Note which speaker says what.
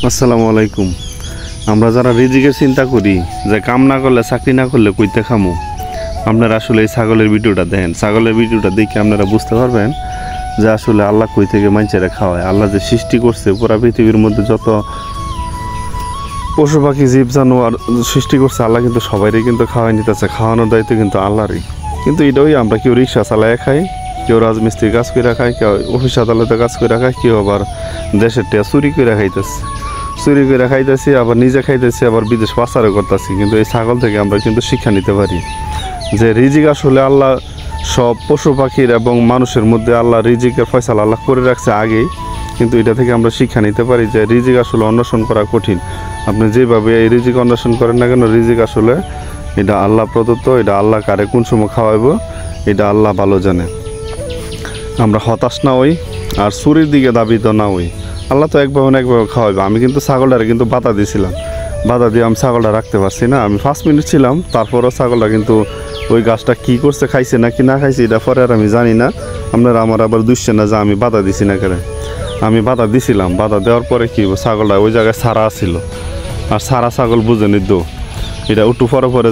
Speaker 1: আসসালামু আলাইকুম। আমরা যারা রিজিকের চিন্তা করি যে কাম না করলে চাকরি না করলে কইতে খামু, আপনারা আসলে এই ছাগলের ভিডিওটা দেখেন। ছাগলের ভিডিওটা দেখে আপনারা বুঝতে পারবেন যে আসলে আল্লাহ কই থেকে মানুষেরা খাওয়ায়। আল্লাহ যে সৃষ্টি করছে পুরা পৃথিবীর মধ্যে যত পশু পাখি জীব জানোয়ার সৃষ্টি করছে, আল্লাহ কিন্তু সবাইরই কিন্তু খাওয়াই নিতেছে। খাওয়ানোর দায়িত্ব কিন্তু আল্লাহরই। কিন্তু এটাই আমরা কেউ রিক্সা চালায় খাই, কেউ রাজমিস্ত্রির কাজ করে খায়, কেউ অফিস আদালতে কাজ করে খায়, কেউ আবার দেশের টেয়া চুরি করে খাইতেছি, আবার নিজে খাইতেছি, আবার বিদেশ পাচারও করতেছি। কিন্তু এই ছাগল থেকে আমরা কিন্তু শিক্ষা নিতে পারি যে রিজিক আসলে আল্লাহ সব পশু পাখির এবং মানুষের মধ্যে আল্লাহ রিজিকের ফয়সালা আল্লাহ করে রাখছে আগেই। কিন্তু এটা থেকে আমরা শিক্ষা নিতে পারি যে রিজিক আসলে অন্বেষণ করা কঠিন। আপনি যেভাবে এই রিজিক অন্বেষণ করেন না কেন, রিজিক আসলে এটা আল্লাহ প্রদত্ত। এটা আল্লাহ কারে কোন সময় খাওয়াইব এটা আল্লাহ ভালো জানে। আমরা হতাশ না হই আর চুরির দিকে দাবিত না হই। আল্লাহ তো একভাবে না একভাবে খাওয়াইবে। আমি কিন্তু ছাগলটারে কিন্তু বাধা দিয়েছিলাম, বাধা দিয়ে আমি ছাগলটা রাখতে পারছি না। আমি 5 মিনিট ছিলাম, তারপরও ছাগলটা কিন্তু ওই গাছটা কী করছে, খাইছে নাকি না খাইছে এটা পরে আর আমি জানি না। আপনারা আমার আবার দুশ্চেন না যে আমি বাধা দিছি না কেন। আমি বাধা দিছিলাম, বাধা দেওয়ার পরে কি ছাগলটা ওই জায়গায় সারা ছিল। আর সারা ছাগল বুঝে নিত এটা উঠু পরে